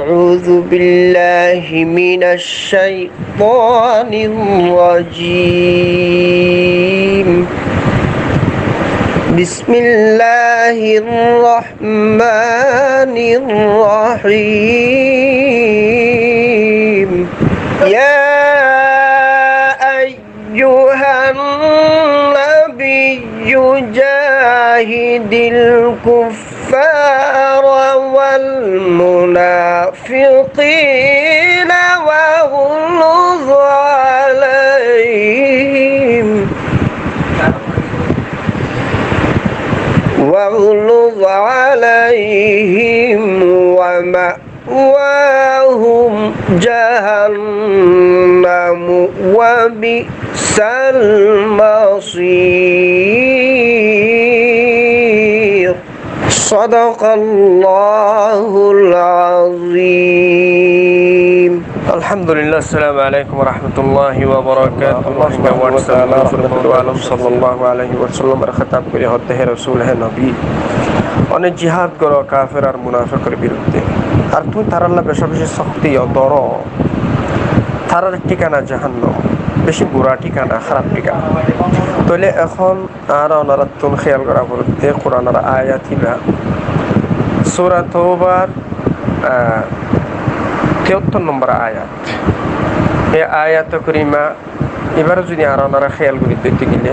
أعوذ بالله من الشيطان الرجيم بسم الله الرحمن الرحيم يا أيها النبي جاهد الكفار والمنافقين واغلظ عليهم ومأواهم جهنم وبئس المصير صدق الله العظيم الحمد لله السلام عليكم ورحمة الله وبركاته صلى الله عليه وسلم خطاب করে হতে রাসূল হে নবী অনেক জিহাদ করো কাফের আর মুনাফিকের বিরুদ্ধে আর তুই তারাল্লাহ বেশি বেশি শক্তি ও দর তারার ঠিকানা জাহান্নাম বেশি বুড়া ঠিকানা খারাপ ঠিকানা তাহলে এখন আর অনারাতুন খেয়াল করা পড়তে কোরআনের আয়াত হিলা সূরা তওবার 73 নম্বর আয়াত এই আয়াত করিমা এবার যদি আর ওনারা খেয়াল করি দেখতে গেলে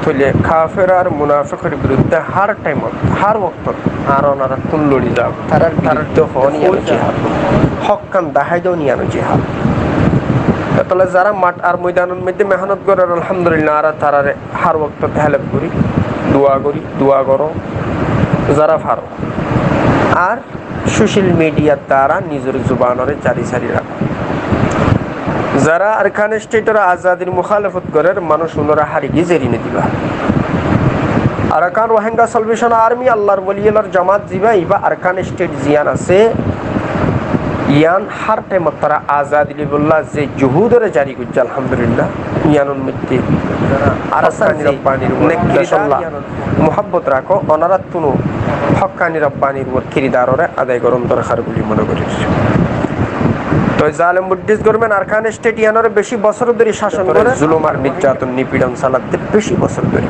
তাহলে কাফের আর মুনাফিকের বিরুদ্ধে হার টাইমত হার ওয়াক্ত আর ওনারা তুন লড়ি যাও তারার বিরুদ্ধে হনিয়ানো জিহাদ হক্কান দাহাইদও নিয়ানো জিহাদ তাহলে যারা মাঠ আর ময়দানের মধ্যে মেহনত করে আলহামদুলিল্লাহ আর তারারে হার ওয়াক্ত হেল্প করি দোয়া করো যারা ফারো আর সোশ্যাল মিডিয়ার দ্বারা নিজের জুবানরে জারি সারি রাখো যারা আরকান স্টেটের আজাদির মুখালেফত করে মানুষ ওনারা হারিয়ে জেরিনে দিবা আরকান রোহিঙ্গা সালভেশন আর্মি আল্লাহর ওলিয়ার জামাত জিবা ইবা আরকান স্টেট জিয়ান আছে ইয়ান হার টাইমত তারা আজাদি লিবুল্লাহ যে জুহুদরে জারি করছে আলহামদুলিল্লাহ ইয়ানুল মধ্যে আরকানি রব্বানির নেকিরিদাল্লাহ মুহাব্বত রাখো ওনারা তুনো হক্কানি রব্বানির ওর কিরিদাররে আদায় করুন দরকার বলে মনে করিস তো জালেম বুদ্ধিস্ট গভর্নমেন্ট আরকান স্টেট ইয়ানরে বেশি বছর ধরে শাসন করে জুলুম আর নির্যাতন নিপীড়ন চালাতে বেশি বছর ধরে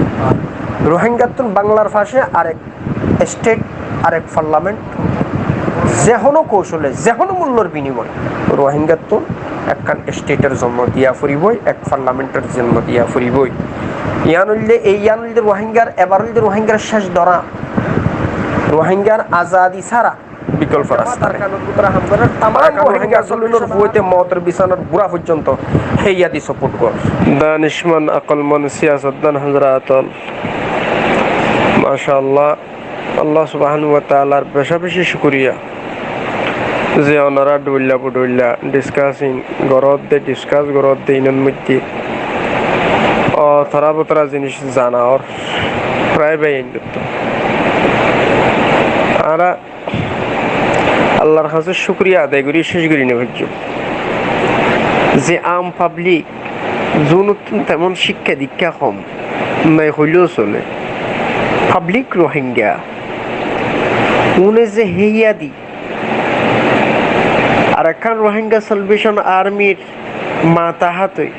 রোহিঙ্গাতুন বাংলার ফাঁসে আরেক স্টেট আরেক পার্লামেন্ট যেহনো কৌশলে যেহনো মূল্যর বিনিময় রোহিঙ্গাতুন একখান স্টেটের জন্ম দিয়া ফুরিবই এক পার্লামেন্টের জন্ম দিয়া ফুরিবই ইয়ানুল্লে রোহিঙ্গার এবার রোহিঙ্গার শেষ ধরা রোহিঙ্গার আজাদি ছাড়া বিকল্প রাস্তা মতের বিছানার বুড়া পর্যন্ত হেয়াদি সাপোর্ট কর দানিশমান আকলমান সিয়াসতদান হযরত মাশাআল্লাহ আল্লাহ সুবহানাহু ওয়া তাআলার বেশি শুকরিয়া যে ওনারা ডুইল্লা ডিসকাসিং ডিসকাস গরদ দে ইনন মধ্যে তারা বতরা জিনিস জানা আর প্রায় বাইন আর আল্লাহর কাছে শুকরিয়া আদায় করি শেষ করি না ভাজ্য যে আম পাবলিক যোন তেমন শিক্ষা দীক্ষা কম নাই হইলেও চলে পাবলিক রোহিঙ্গা উনি যে হেইয়া দি আর একখান রোহিঙ্গা সালভেশন আর্মির মাতাহাতই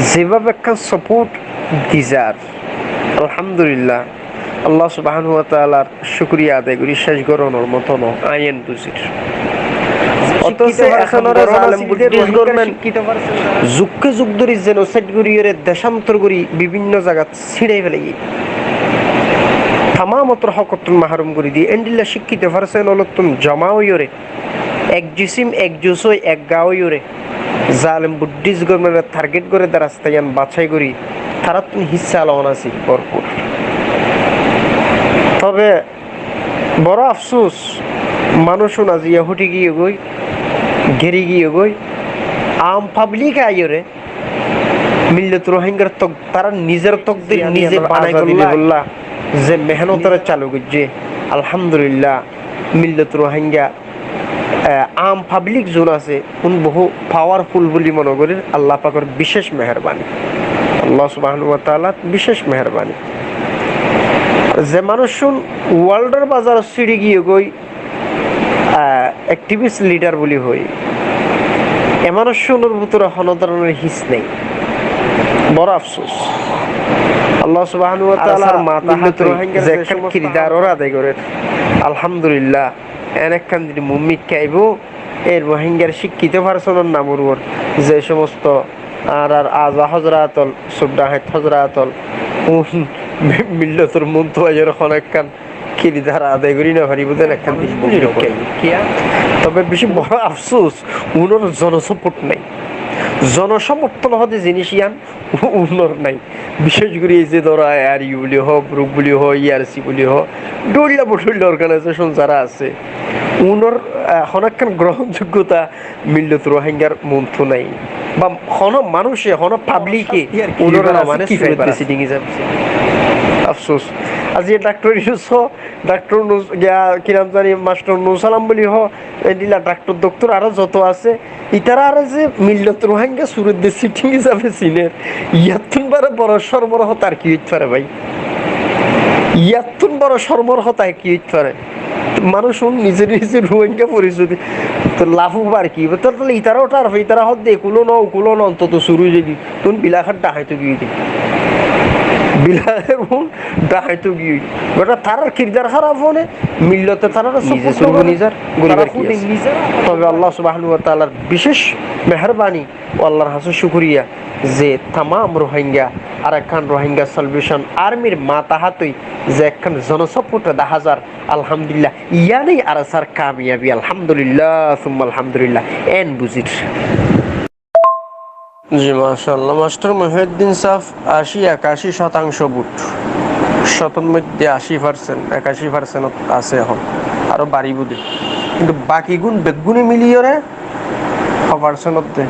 যেভাবে একখান সাপোর্ট দিজার আলহামদুলিল্লাহ আল্লাহ সুবহানাহু ওয়া তাআলার শুকরিয়া আদায় করি শেষ গরনের মতো ন আইন বুঝির অথচ এখনরা জালেম বুদ্ধিস্ট গভর্নমেন্ট যুগকে যুগ ধরে জেনোসাইড করিয়ে দেশান্তর করি বিভিন্ন জায়গা ছিড়াই ফেলাই তামামতর হকতুন মাহরুম করে দিয়ে এন্ডিল্লা শিক্ষিত পারছেন অলতুন জমাওয়রে এক জিসিম এক জুসই এক গাওয়রে জালেম বুদ্ধিস্ট গভর্নমেন্টের টার্গেট করে রাস্তায়ান বাছাই করি তারা তুমি হিস্সা লওয়া আছে ভরপুর তবে বড় আফসোস মানুষও না জিয়া হুটি গিয়ে গই ঘেরি গিয়ে গই আম পাবলিক আইরে মিল্লাত রোহিঙ্গার তক তারা নিজের তকদির নিজে বানাই করলা যে মেহনতরে চালু করছে আলহামদুলিল্লাহ মিল্লাত রোহিঙ্গা আম পাবলিক জোন আছে কোন বহু পাওয়ারফুল বলি মনে করি আল্লাহ পাকের বিশেষ মেহেরবানি আল্লাহ সুবহানাহু ওয়া তাআলা বিশেষ মেহেরবানি যে মানুষ ওয়ার্ল্ডের বাজার সিঁড়ি গিয়ে গই অ্যাক্টিভিস্ট লিডার বলি হই এমানুষের ভিতরে কোনো ধরনের হিস নেই। বড় আফসোস আল্লাহ সুবহানাহু ওয়া তাআলার মাতা হাতে যে একটা কিরদার ওরা আদায় করে আলহামদুলিল্লাহ এনেকখান যদি মুম্মিক খাইবো এর রোহিঙ্গার শিক্ষিত পারসনের নামর যে সমস্ত আর আজা হজরাতল সুবদাহাত হজরাতল মিল্লতর মন্তওয়াজের অনেকখান কিরদার আদায় করি না হারিব দেন একখান তবে বেশি বড় আফসোস উনার জনসাপোর্ট নাই, জনসমর্থন হতে জিনিস ইয়ান উন্নর নাই। বিশেষ করে এই যে ধরা আর ইউ বলি হোক ব্রুক বলি হোক ইয়ারসি বলি হোক ডল্লা বটল্লা অর্গানাইজেশন যারা আছে উনর হনক্ষণ গ্রহণযোগ্যতা মিল্লত রোহিঙ্গার মন্ত্র নাই বা হন মানুষে হন পাবলিকে উনর মানে সিটিং হিসাবে আফসোস আজি ডাক্তার ইউস ডাক্তার কি নাম জানি মাস্টার নুসালাম বলি হ এদিলা ডাক্তার ডক্টর আরো যত আছে ইতারা আর যে মিল্লত রোহিঙ্গা সুরত দে সিটিং হিসাবে সিনের ইয়াতুন বারে বড় সরবরাহ তার কি হইতে পারে ভাই, ইয়াতুন বড় সরবরাহ তাই কি হইতে পারে মানুষ নিজের নিজের রোহিঙ্গা পরিচয় তো লাভ আর কি তাহলে ইতারাও টার ইতারা হত দেখুলো ন উকুলো ন অন্তত শুরু যদি তুমি বিলাখার ডাহাইতো গিয়ে দিই বিলাহের ডাহাইতো গিয়ে গোটা তারার কিরদার খারাপ হলে মিল্লতে তারা নিজে শুরু নিজের তবে আল্লাহ সুবহানাহু ওয়া তাআলার বিশেষ মেহেরবানি ও আল্লাহর হাজার শুকরিয়া যে তামাম রোহিঙ্গা আর একখান রোহিঙ্গা সলভেশন আর্মির মাতাহাতই যে একখান জনসাপোর্ট 10,000 আলহামদুলিল্লাহ ইয়ানেই আর সার কামিয়াবি আলহামদুলিল্লাহ সুম্মা আলহামদুলিল্লাহ এন বুঝির জি মাশাআল্লাহ মাস্টার মহিউদ্দিন সাফ 81% বুট শতর মধ্যে 80% 81% আছে এখন আরো বাড়িব দে কিন্তু বাকি গুণ বেদগুণে মিলিয়ে 100% দে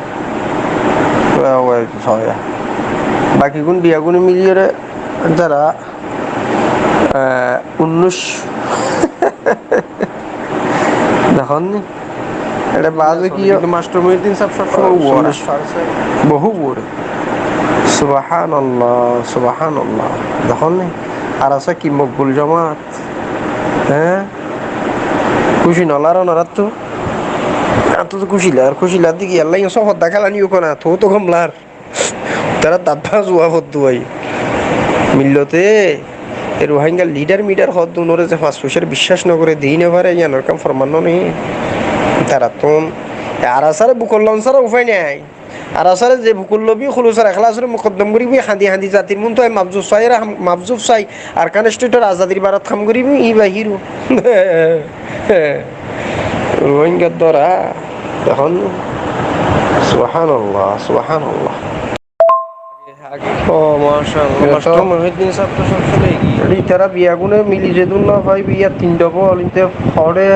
বাকি গুণ বিয়াগুণে মিলিয়ে যারা 19 দেখুন এটা বাজে কি মাস্টার মহিউদ্দিন সাহেব সবসময় বহু বড় সুবহানাল্লাহ সুবহানাল্লাহ দেখুন আর আছে কি মকবুল জামাত হ্যাঁ খুশি নলার নরাত তো এত তো খুশি লার দিকে আল্লাহ সব হদ্দা খেলানিও কোনা তো কমলার তারা দাব্বা জুয়া হদ্দু ভাই মিল্লতে রোহিঙ্গা লিডার মিডার হদ্দু নরে যে ফাঁস পয়সার বিশ্বাস নকরে দিই না পারে ইয়ানোর কাম ফরমানো নেই তারা তো আর আসারে বুকল্লন সারা উপায় নাই আর আসারে যে বুকল্লবি খুলুসার এখলাসের মুকদ্দম করিবি হাঁদি হাঁদি জাতির মন তো মাবজুব চাই আর কানেস্টেটর আজাদির বারাত খাম করিবি ই বা হিরো রোহিঙ্গার দ্বারা এখন সুবহানাল্লাহ সুবহানাল্লাহ ও মাশাআল্লাহ মাস্টার মহিউদ্দিন সাহেব তো সবসময় এগিয়ে তারা বিয়াগুনে মিলি যেদুন না ভাই বিয়া 3 বল ইনতে হড়ে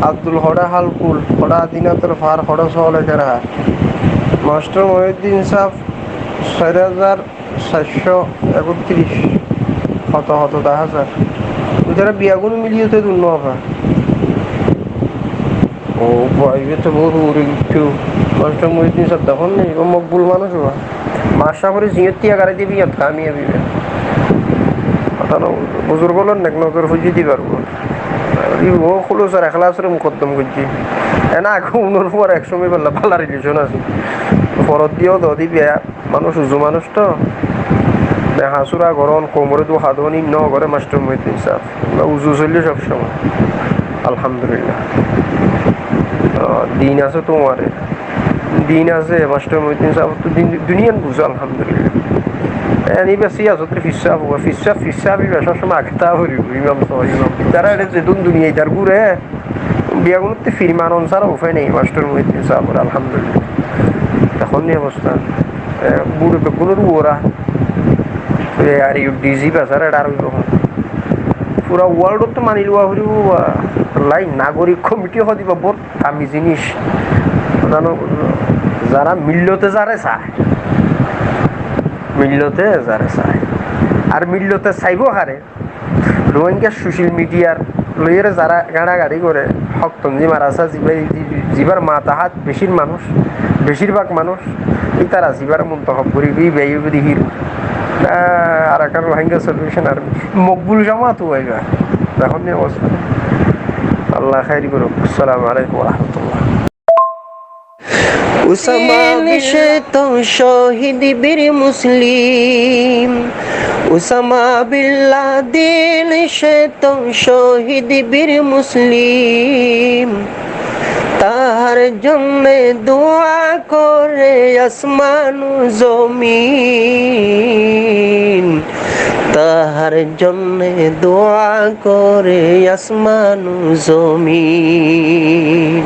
আব্দুল হড়া হালকুল হড়া দিনাতর ফার হড়া সহলে কেরা মাস্টার মহিউদ্দিন সাহেব 4,431 হত 10,000 যারা বিয়াগুন মিলিয়েতে দুন্ন হবে ও ভাইবে তো বহু একটু মাস্টার মহিউদ্দিন সাহেব দেখুন নেই ও মকবুল মানুষ হওয়া মাসা করে জিয়তিয়া গাড়ি দিবি কামিয়াবি কথা না বুজুর্গ নেক নজর ফুজি দি পারবো ও খুলো স্যার এখলাসের মুকদ্দম করছি এনা এখন উনোর পর একসময় বললাম ভালো রিলেশন আছে ফরত দিয়েও দি বেয়া মানুষ উজু মানুষ তো হাসুরা গরম কোমরে তো হাদনি ন করে মাস্টার মহিউদ্দিন সাহেব উজু চললে সবসময় আলহামদুলিল্লাহ দিন আছে তোমার দিন আছে মাস্টার মহিউদ্দিন সাহেব তো দুনিয়ান বুঝো আলহামদুলিল্লাহ এনি বেশি আছে তো ফিসাবি বেশার সময় আগতা হরি ইমাম তারা এটা যেতুন দুনিয়ায় তার ঘুরে বিয়াগুলোতে ফিরমান অনুসার উপায় নেই মাস্টার মহিউদ্দিন সাহেব আলহামদুলিল্লাহ এখন এই অবস্থা বুড়ো বেগুলোর ওরা আর ইউ ডিজি বেচার এটা আর পুরা ওয়ার্ল্ডত তো মানি লোৱা হরিব লাই নাগরিক কমিটি দিব বৰ দামি জিনিস জানো যারা মিল্লতে যারে চায় আর মিল্লতে চাইব হারে রোহিঙ্গা সোশ্যাল মিডিয়ার লইয়ের যারা গাড়াগাড়ি করে হকতঞ্জি মারাসা জিবার মাতাহাত বেশিরভাগ মানুষ এই তারা জিবার মন্তব্য করি হির আর একটা রোহিঙ্গা সলিউশন আর মকবুল জামাত হইবা এখন অবস্থা আল্লাহ খাইর করুক। আসসালামু আলাইকুম ওয়া রাহমাতুল্লাহ। উসামা সে তো শহীদ বীর মুসলিম, উসামা বিল্লাদিন সে তো শহীদ বীর মুসলিম, তাহার জন্য দোয়া করে আসমান জমিন, তাহার জন্য দোয়া করে আসমান জমিন।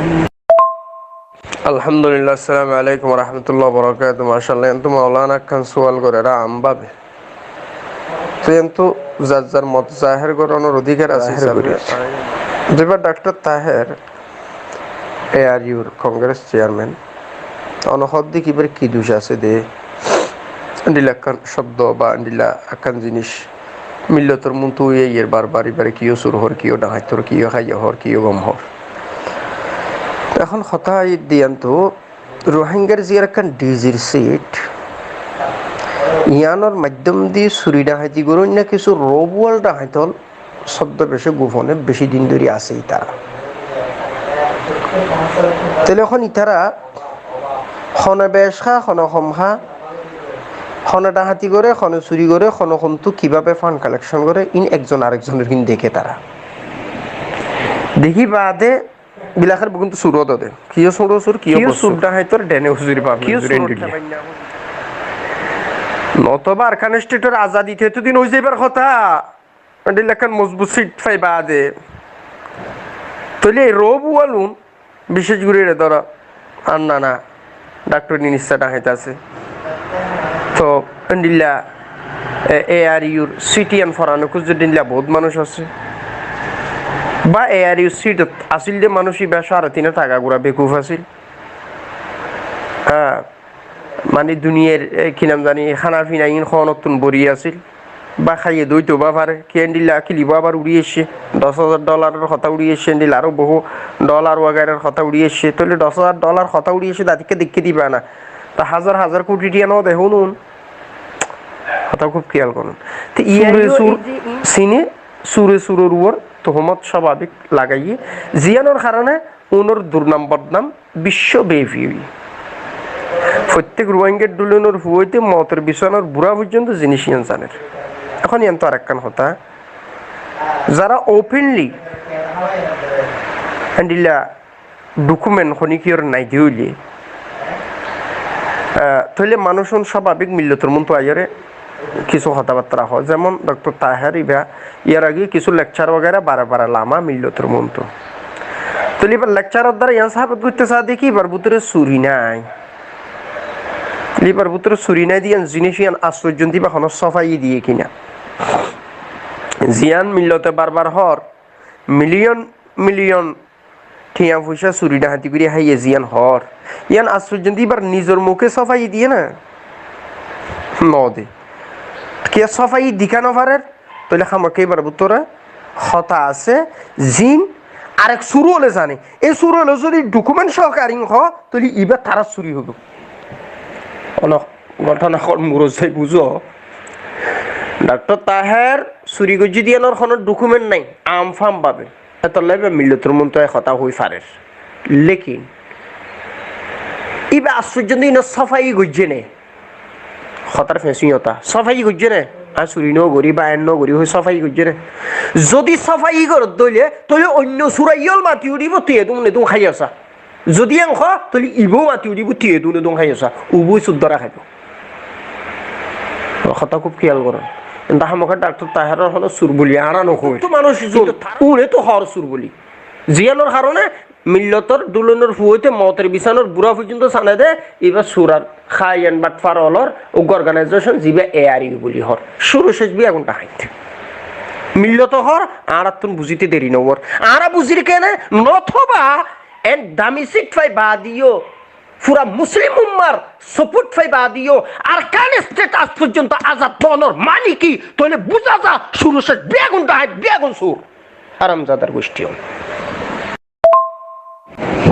আলহামদুলিল্লাহ। আসসালামু আলাইকুম ওয়া রাহমাতুল্লাহি ওয়া বারাকাতুহু। মাশাআল্লাহ এন্ত মাওলানা খান সওয়াল করে রা আমবাবে তো এন্ত জাজ্জার মত জাহির করানোর অধিকার আছে সামনে। যেবার ডক্টর তাহের এআরইউর কংগ্রেস চেয়ারম্যান অনহদ্দি কিবার কি দোষ আছে দে ডিলাকান শব্দ বা ডিলা আকান জিনিস মিল্লতর মুন্তু এর বারবার এবারে কিও সুর হর কিও ডাহাইতর কিও খাইয়া হর কিও গম হর। এখন কথা দিয়ান্ত রোহিঙ্গার যে একটা ডিজির সিট ইয়ানোর মাধ্যম দিয়ে চুরি ডাহাইতি করুন না কিছু রবুয়াল ডাহাইতল শব্দ বেশি গোপনে বেশি দিন ধরে আছেই তারা। তাহলে এখন ইতারা খনে বেশ খা খনে কম খা, খনে ডাহাতি করে খনে চুরি করে খনে কমতো কিভাবে ফান্ড কালেকশন করে ইন একজন আরেকজনের কিন্তু দেখে তারা দেখি বাদে বিলাখের কিন্তু সুরত দে কিও সুর সুর কিও সুর ডাহাইতর ডেনে হুজুরি পাবে কিও সুর নতবা আরকান স্টেটের আজাদি থেকে দিন হয়ে যাবার কথা লেখান মজবুত সিট ফাই বাদে তাহলে রবু আলুন বিশেষ করে ধরা আর না ডাক্তার নিনিস্তাটা হাইতে আছে তো দিল্লা এআরইউর সিটিএন ফরানুকুজ দিল্লা বহুত মানুষ আছে বা এআরইউ সিট আসিল যে মানুষই বা সাড়ে তিনে টাকা গুড়া বেকুফ আসিল। হ্যাঁ মানে দুনিয়ার কি নাম জানি খানা ফিনা ইন নতুন বড়ি আছিল বা খাইয়ে দইতো বা পারে কেন্ডিলা কিলিব আবার উড়িয়ে এসছে $10,000 কথা উড়িয়ে এসছে দিল আরো বহু ডলার ওয়াগারের কথা উড়িয়ে এসছে তাহলে $10,000 কথা উড়িয়ে এসে তাদেরকে দেখতে দিবে না তা হাজার হাজার কোটি টিয়া নাও দেখুন কথা খুব খেয়াল করুন। তো সিনে সুরে সুরের উপর তোহমত স্বাভাবিক লাগাইয়ে জিয়ানোর কারণে ওনার দুর্নাম বদনাম বিশ্বব্যাপী প্রত্যেক রোহিঙ্গার দুলনের হুইতে মতের বিছানার বুড়া পর্যন্ত জিনিস জানের। এখন ইয়ান তো আর একখান কথা যারা ওপেনলি হ্যান্ডিলা ডকুমেন্ট খনিকিয়র নাই দিউলি তাহলে মানুষ স্বাভাবিক মিল্লতর মন তো আইয়ারে কিছু কথাবার্তা হয় যেমন ডক্টর তাহের ইবা ইয়ার আগে কিছু লেকচার वगैरह বারা লামা মিল্লতর মন তো তাহলে এবার লেকচারের দ্বারা ইয়ান সাহাবত করতে চা দেখি এবার ভিতরে চুরি নাই লিবার ভিতরে চুরি নাই দিয়ে জিনিস ইয়ান আশ্চর্য বা কোনো সফাই দিয়ে কিনা জিয়ান মিল্লতে বারবার হর মিলিয়ন মিলিয়ন ঠিয়া পয়সা চুরি ডাহাতি করে হাইয়ে জিয়ান হর ইয়ান আশ্চর্য এবার নিজের মুখে সফাই দিয়ে না নদে কে সফাই দিকানো পারের তাহলে আমাকে এবার ভিতরে হতা আছে জিন আরেক শুরু হলে জানে এই শুরু হলে যদি ডকুমেন্ট সহকারী হ তাহলে এবার তারা চুরি হবো ঘটনা মুরজাই বুঝো ডাক্তার তাহের চুরি গজি দিয়ানোর কোনো ডকুমেন্ট নাই আম ফাম পাবে এত লাইবে মিল্লতর মন তো কথা হই ফারের লেকিন ইবা আশ্চর্য দিন সফাই গজ্জে নে হতার ফেসিয়তা সফাই গজ্জে নে আর চুরি ন গরি বা এন গরি হই সফাই গজ্জে নে যদি সফাই করত দইলে তাহলে অন্য সুরাইয়ল মাতি উড়িব তুই তুমি তুমি খাই আসা যদি অংশ তাহলে ইবো মাতি উড়িব তুই তুমি তুমি খাই আসা উবই শুদ্ধরা খাইব কথা খুব খেয়াল করো কিন্তু আমাকে ডাক্তার তাহের হলো সুর বলি আরা নকই তো মানুষ উড়ে তো হর সুর বলি জিয়ানোর কারণে মিল্লতর দুলনের ফুয়েতে মতের বিছানোর বুড়া পর্যন্ত সানে দে এবার সুরার খাইয়ান বাট ফারলর ও অর্গানাইজেশন জিবে এআরইউ বলি হর শুরু শেষ বি এখনটা হাইতে মিল্লত হর আর তুন বুঝিতে দেরি নবর আরা বুঝির কেনে নথবা এন দামি সিট ফাই বাদিও পুরা মুসলিম উম্মার সাপোর্ট ফাই বাদিও আর কান স্টেট আজ পর্যন্ত আজাদ বনর মানে কি তাহলে বুঝা যা শুরু শেষ বেগুনটা হাই বেগুন সুর হারামজাদার গোষ্ঠী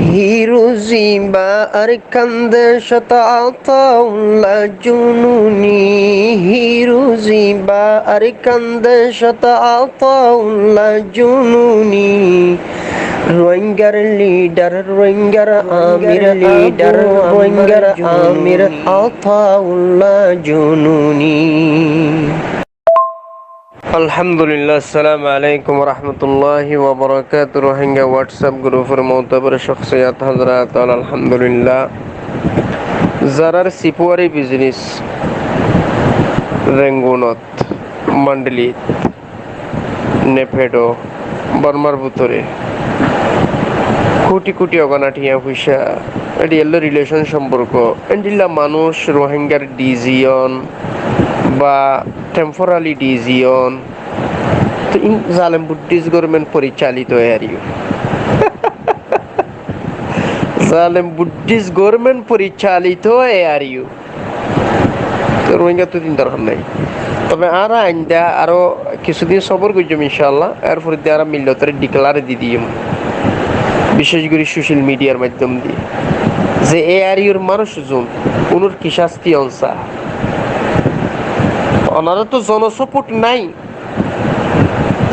হিরুজি বা আর কান্দে শতাউল্লাহ জুনুনি হিরুজি বা আর কান্দে শতাউল্লাহ জুনুনি রোহিঙ্গার লিডার রোহিঙ্গার আমির লিডার রোহিঙ্গার আমির আতাউল্লাহ জুনুনি। আলহামদুলিল্লাহ, আসসালামু আলাইকুম রহমতুল্লাহি ওয়া বারাকাতুহু। রোহিঙ্গা হোয়াটসঅ্যাপ গ্রুপের মোতাবের শখসিয়াত হযরত আলহামদুলিল্লাহ যারার সিপুয়ারি বিজনেস রেঙ্গুনত মন্ডলিত নেফেডো বর্মার ভিতরে কোটি কোটি অগণাটিয়া পয়সা এটি এলো রিলেশন সম্পর্ক এন্ডিল্লা মানুষ রোহিঙ্গার ডিজিয়ন বা টেম্পোরারি ডিজিয়ন তো ইন জালেম বুদ্ধিস্ট গভর্নমেন্ট পরিচালিত এরিও জালেম বুদ্ধিস্ট গভর্নমেন্ট পরিচালিত এরিও তো রোহিঙ্গা তো দিন দরকার নাই। তবে আর আইনটা আরো কিছুদিন সবর করছম ইনশাআল্লাহ, এরপরে দিয়ে আর মিল্লতের ডিক্লারে দিয়ে দিম বিশেষ করে সোশ্যাল মিডিয়ার মাধ্যম দিয়ে যে এ আরিওর মানুষজন কোনোর কি শাস্তি অনসা ওনারা তো জনসাপোর্ট নাই,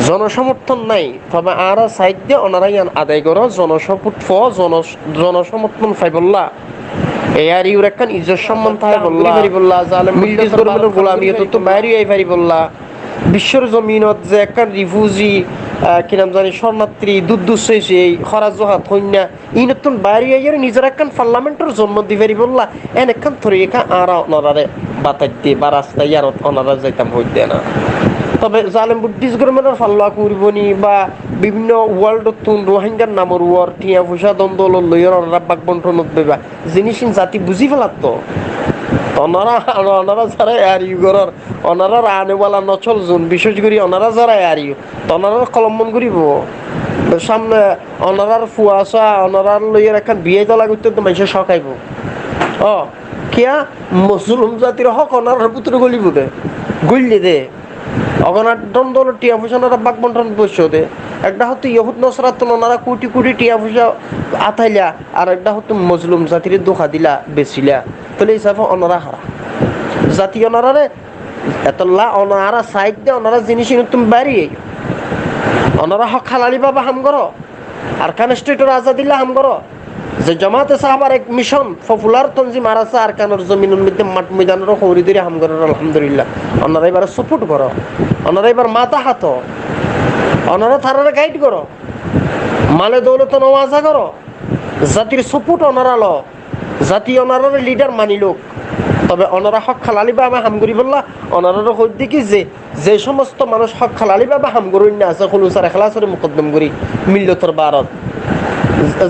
জনসমর্থন নাই। তবে আর সাইড দিয়ে ওনারা ইয়ান আদায় করো জনসাপোর্ট জনসমর্থন ফাইবল্লা এ আরিওর একখান ইজ্জত সম্মান থাকে বললা জালেম মিল্লিস গভর্নমেন্টের গোলামিয়ত তো বাইরে আই পারি বললা বিশ্বের জমিনত যে একখান রিফিউজি কি নাম জানি শরণার্থী দুর্দুষ হয়েছে এই খরাজ জহাত হইনা ইনতুন বাইরে আইয়ার নিজের একখান পার্লামেন্টের জন্ম দি পারি বললা এন একখান থরে একা আর ওনারারে বাতাই দিয়ে বা রাস্তায় আর ওনারা যাইতাম হইতে না। তবে জালেম বুদ্ধিস্ট গভর্নমেন্টের ফাল্লা করবনি বা বিভিন্ন ওয়ার্ল্ডত রোহিঙ্গার নামর ওয়ার টিয়া পয়সা দ্বন্দ্ব লইয়ার ওনারা বাক বন্টনত দেবা জিনিস জাতি বুঝি ফেলাত ওনারা যারা আরিও করার ওনারা আনেওয়ালা নচল জোন বিশেষ করে ওনারা যারা আরিও ওনারা কলম্বন করিব সামনে ওনারার ফুয়াশা ওনারার লইয়ার এখন বিয়ে তলা করতে তো মানুষের শখাইব কিয়া মুসলিম জাতির হক ওনারার পুত্র গলিব দে গলিয়ে দে অগনার দ্বন্দ্ব টিয়া পয়সা ওনারা বাক বন্টন বসে দে একটা হতো ইহুদ নসরাত ওনারা কোটি কোটি টিয়া পয়সা আথাইলা আর একটা হতো মুসলিম জাতির দোকা দিলা বেচিলা তাহলে হিসাবে ওনারা হারা জাতি ওনারারে এতলা ওনারা সাইড দিয়ে ওনারা জিনিস তুমি বাড়িয়ে ওনারা হক হালালি বাবা হাম করো আর খান স্টেটের আজাদিল্লা হাম করো যে জামাতে সাহাবার এক মিশন পপুলার তনজিম আরাসা আর কানোর জমিনের মধ্যে মাঠ ময়দানের খৌরি ধরে হাম করো আলহামদুলিল্লাহ ওনারা এবার সাপোর্ট করো ওনারা এবার মাথা হাত ওনারা তারা গাইড করো মালে দৌলত নওয়াজা করো জাতির সাপোর্ট ওনারা লো জাতি ওনারার লিডার মানি লোক। তবে ওনারা হক খালালি বাবা হামগুড়ি বললা ওনারা হই দেখি যে সমস্ত মানুষ হক খালালি বাবা হামগুড়ি না আছে খুলুসার এখলাসের মুকদ্দম করি মিল্লতর ভারত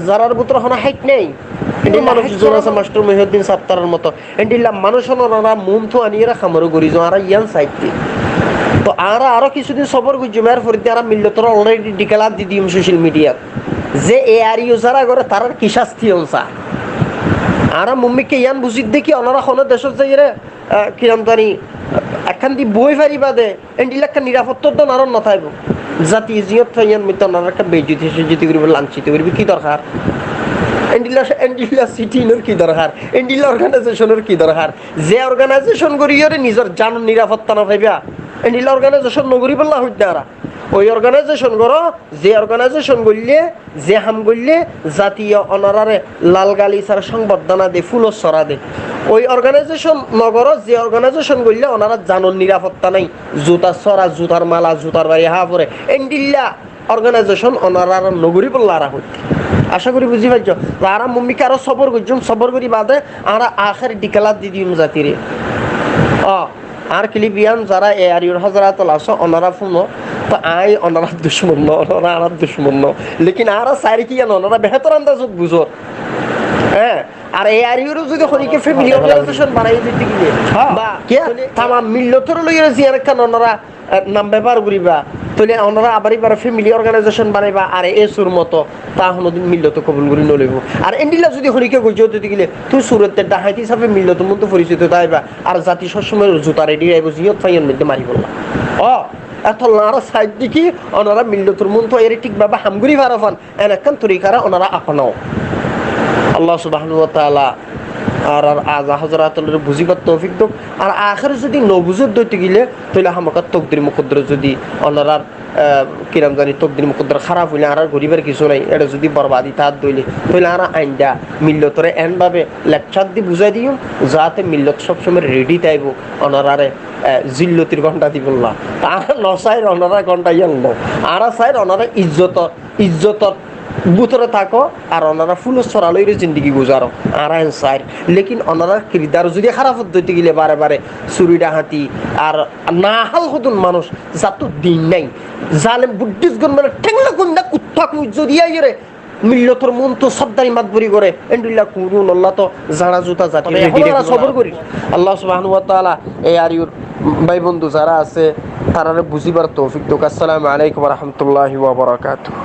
যারার ভিতরে হনা হাইট নেই এটি মানুষ জন আছে মাস্টার মহিউদ্দিন সাত্তারের মতো এন্ডিল্লা মানুষ ওনারা মুম তো আনিয়েরা খামারও করি আর ইয়ান সাইডটি তো আরো কিছুদিন সবর গুজমের ফরিতে আর মিল্লতর অলরেডি ডিক্লার দি দিম সোশ্যাল মিডিয়াত যে এ আরিও যারা করে তার কি শাস্তি অনসা আর মুম্মিকে ইয়ান বুঝিত দেখি ওনারা কোনো দেশের যাইরে কি নাম জানি একখান দি বই ফারি বাদে এন্ডিলা একটা নিরাপত্তার তো নারণ নথাইব জাতি জিয়ত ইয়ান মিত ওনারা একটা বেজুতি সেজুতি করিব লাঞ্ছিত করিব কি দরকার এন্ডিলা সিটিনের কি দরকার এন্ডিলা অর্গানাইজেশনের কি দরকার যে অর্গানাইজেশন করিয়রে নিজের জান নিরাপত্তা না পাইবা এন্ডিলা অর্গানাইজেশন নগরী বললা হইতে আর ওই অর্গানাইজেশন করো যে অর্গানাইজেশন করলে যে হাম করলে জাতীয় অনারারে লাল গালিচার সংবর্ধনা দে ফুল সরা দে ওই অর্গানাইজেশন নগর যে অর্গানাইজেশন করলে ওনারা জানোর নিরাপত্তা নাই জুতা সরা জুতার মালা জুতার বাড়ি হা পরে এন্ডিল্লা অর্গানাইজেশন ওনারা নগরী বললারা হইতে আশা করি বুঝি পাইছ তারা মম্মিকে আরো সবর করছুম সবর করি বাদে আমরা আখের ডিকালাত দি দিম জাতিরে আর ক্লিবিয়ান যারা এ আরিউর হজরাতল আস ওনারা ফুনো তো আই ওনারা দুশ্মন ওনারা আর দুশ্মন লেকিন আর সারি কি ওনারা বেহতর আন্দাজ বুঝো হ্যাঁ আর এ আরিউর যদি হরিকে ফ্যামিলি অর্গানাইজেশন বানাই দিতে গিয়ে বা কে তামাম মিল্লতর লইয়া জিয়ার খান ওনারা নাম ব্যবহার করিবা তাহলে ওনারা আবার এবার ফ্যামিলি অর্গানাইজেশন বানাইবা আর এসুর মতো তা হনোদিন মিল্লত কবুল করি নলইব আর এন্ডিলা যদি হরিকে গইজো দিতে গেলে তুই সুরতের ডাহাইতি হিসাবে মিল্লত মতো পরিচিত তাইবা আর জাতি সবসময় জুতা রেডি আইব জিয়ত ফাইয়ের মধ্যে মারি বললা এত লারা সাইড দেখি ওনারা মিল্লতুর মন তো এর ঠিকভাবে হামগুড়ি ভারাফান এনকান তরিকারা ওনারা আপনাও আল্লাহ সুবহানাহু ওয়া তাআলা আর আজা হযরাতুল বুঝিবার তৌফিক দাও আর আখির যদি ন বুঝত দইতে গেলে তাহলে আমাকে তকদির মুকদ্দর যদি ওনারা কিরাম জানি তকদির মুকদ্দর খারাপ হইলে আর গরিবের কিছু নাই, এটা যদি বরবাদি তাহাত দইলে তাহলে আর আইনটা মিল্লতরে এনভাবে লেকচার দিয়ে বুঝাই দিও যাতে মিল্লত সবসময় রেডি তাইব অনারারে জিল্লতির ঘন্টা দিব না, আর নসাইর অনারা ঘন্টা ইয়াল আর সাইর অনারা ইজ্জতর বুতরে থাকো আর ওনারা ফুল সরালইর জিন্দগি গুজারো আর সাইর। লেকিন ওনারা কিরদার যদি খারাপ পদ্ধতি গেলে বারে বারে চুরি ডাহাতি আর না হাল হতুন মানুষ যার তো দিন নাই জালেম বুদ্ধিস্টগণ মানে ঠেংলা গুন্ডা কুত্তা কুজরিয়া গেরে মিল্লতর মন তো সবদাই মাতবরি করে এন্ডুল্লাহ কুরুন আল্লাহ তো জাড়া জুতা জাতি সবর করি আল্লাহ সুবহানাহু ওয়া তাআলা এই আরিউর ভাই বন্ধু যারা আছে তারারে বুঝিবার তৌফিক দিক। আসসালামু আলাইকুম ওয়া রাহমাতুল্লাহি ওয়া বারাকাতুহু।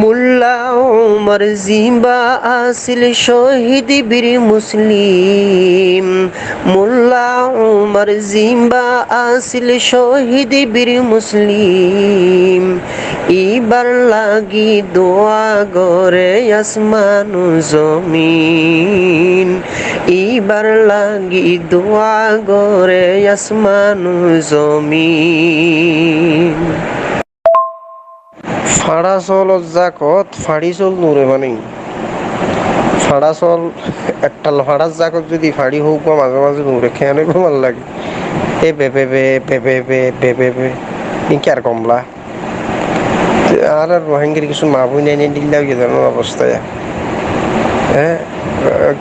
মোল্লা ওমর জিম্বা আসিল শহীদ বীর মুসলিম, মোল্লা ওমর জিম্বা আসিল শহীদ বীর মুসলিম, ইবার লাগি দোয়া গরে আসমানু জমিন, ইবার লাগি দোয়া গরে আসমানু জমিন। ফাড়া চল জাকত ফাড়ি চল নুরে মানে ফাড়া চল একটা ফাড়ার জাকত যদি ফাড়ি হোক বা মাঝে মাঝে নুরে খেয়ে নেব ভাল লাগে। এ বেবে বে বেবে বে বেবে বে কি আর কমলা আর রোহিঙ্গার কিছু মা বই নিয়ে দিল্লাও গেল অবস্থায়। হ্যাঁ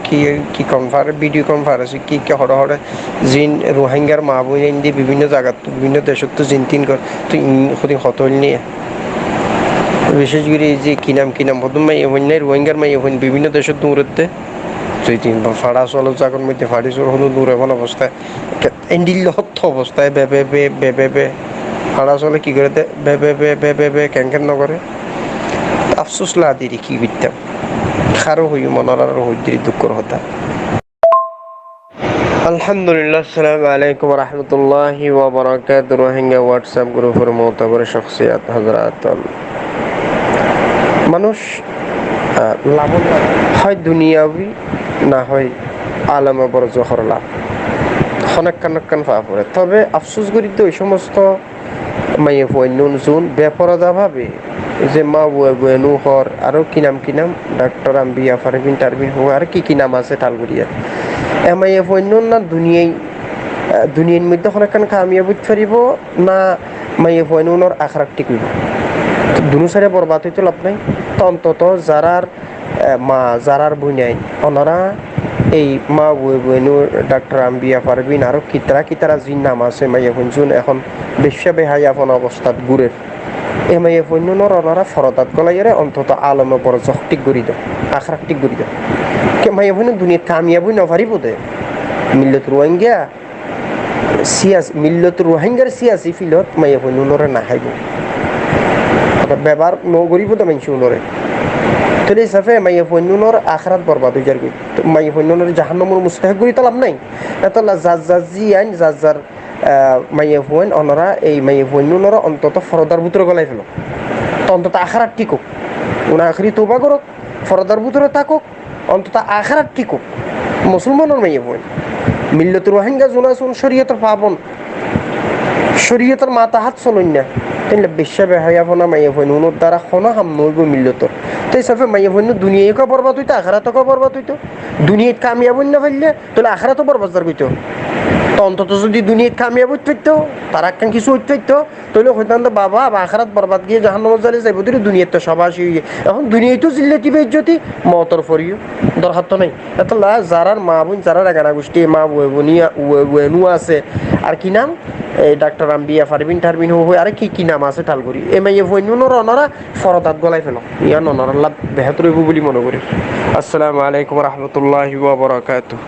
কি কি কনফারেন্স ভিডিও কনফারেন্স কি কি হরে হরে জিন রোহিঙ্গার মা বই নিয়ে বিভিন্ন জায়গাত বিভিন্ন দেশত তো জিন তিন কর তুই হতল নিয়ে বিশেষ করে এই যে কি নাম প্রথম মাই নাই রোহিঙ্গার মাই বিভিন্ন দেশের দূরত্বে দুই তিন ফাড়া চলো জাগর মধ্যে ফাড়ি চল হলো দূর এখন অবস্থায় এন্ডিল হত্য অবস্থায় বেবে বে বেবে বে ফাড়া চলে কি করে দে বেবে বে বেবে বে ক্যান নকরে আফসোস লাদিরি কি করতাম খারো হই মনার আর হইদিরি দুঃখর হতা। আলহামদুলিল্লাহ আসসালামু আলাইকুম ওয়া রাহমাতুল্লাহি ওয়া বারাকাতুহু। রোহিঙ্গা হোয়াটসঅ্যাপ গ্রুপের মোতাবের শখসিয়াত হযরত মানুষ লাভবান হয় দুনিয়াবি না হয় আলমে বড় জহর লাভ অনেক পাওয়া পড়ে। তবে আফসোস করি তো ওই সমস্ত মাইয়ে পণ্যন জুন বেপরদাভাবে যে মা বুয়ে বুয়ে নুহর আরও কি নাম ডাক্তার আম্বিয়া ফারবিন টারবিন হো আর কি নাম আছে টালগুড়িয়া মাইয়ে পণ্যন না দুনিয়ার মধ্যে অনেকখান কামিয়াব পারিব না মাইয়ে পণ্যনের আখরাক টিকইব দুনু সারে বরবাদ হইতে লাভ নাই। তো অন্তত যারার বুঝাই ওনারা এই মা বইনু ডাক্তার আম্বিয়া পারবিন আরো কিতারা জিন নাম আছে মাইয়া ফুনজুন এখন বেশ্যা বেহাই আপন অবস্থাত গুড়ের এই মাইয়া ফুনুনর ওনারা ফরদাত গলাইয়ারে অন্তত আলমে বড় জহটিক গড়ি দেয় আখরাকটিক গড়ি দেয় কে মাইয়া ফুনু দুনিয়া কামিয়াবই নভারিব দে মিল্লত রোহিঙ্গার সিয়াসি ফিলত মাইয়া ফুনুনরে নাখাইব ব্যবহার নগরিব তো মানুষ উনরে তাহলে হিসাবে মাইয়া ফন্যুনর আখরাত বরবাদ হয়ে যার মাইয়া ফন্যুনর জাহান্নামের মুস্তাহিক করি তো লাভ নাই এতলা যার জি আইন যার মাইয়া ফোন অনরা এই মাইয়া ফন্যুনর অন্তত ফরদার ভিতরে গলাই ফেলো তো অন্তত আখরাত টিকুক উনা আখরি তোবা করুক ফরদার ভিতরে থাকুক অন্তত আখরাত টিকুক মুসলমানের মাইয়া ফোন মিল্লত রোহিঙ্গা জোনাসুন শরীয়তের পাবন শরীয়তের মাথা হাত চলুন না তাহলে বিশ্বা বেহাইয়া ফোনা মাইয়া ফোন উনোর দ্বারা খনা হাম নইব মিল্লতর তো হিসাবে মাইয়া ফোন দুনিয়ায় কা বরবাদ হইতো আখরাতও কা বরবাদ হইতো দুনিয়াত কামিয়াব না ফেললে তাহলে আখরাতও বরবাদ যার হইতো তো অন্তত যদি দুনিয়াত কামিয়াব হইতে পারতো তার একখান কিছু হইতে পারতো তাহলে হইতাম তো বাবা আখরাত বরবাদ গিয়ে জাহান্নামে জ্বালে যাইব তুই দুনিয়াত তো সব আসি এখন দুনিয়ায় তো জিল্লাতি বেজ্জতি মতর ফরিও দরকার তো নাই এত যারার মা বোন যারা রাগানা গোষ্ঠী মা ওয়েনু আছে আর কি নাম এই ডাক্তার আম্বিয়া ফারবিন টারবিন হো আরে কি নাম আছে টালগুড়ি এমাইয়ে ফৈনুনর অনরা ফরদাত গলাই ফেলো ইয়ান অনরা লাভ বেহতর হইব বলি মনে করি। আসসালামু আলাইকুম ওয়া রাহমাতুল্লাহি ওয়া বারাকাতুহু।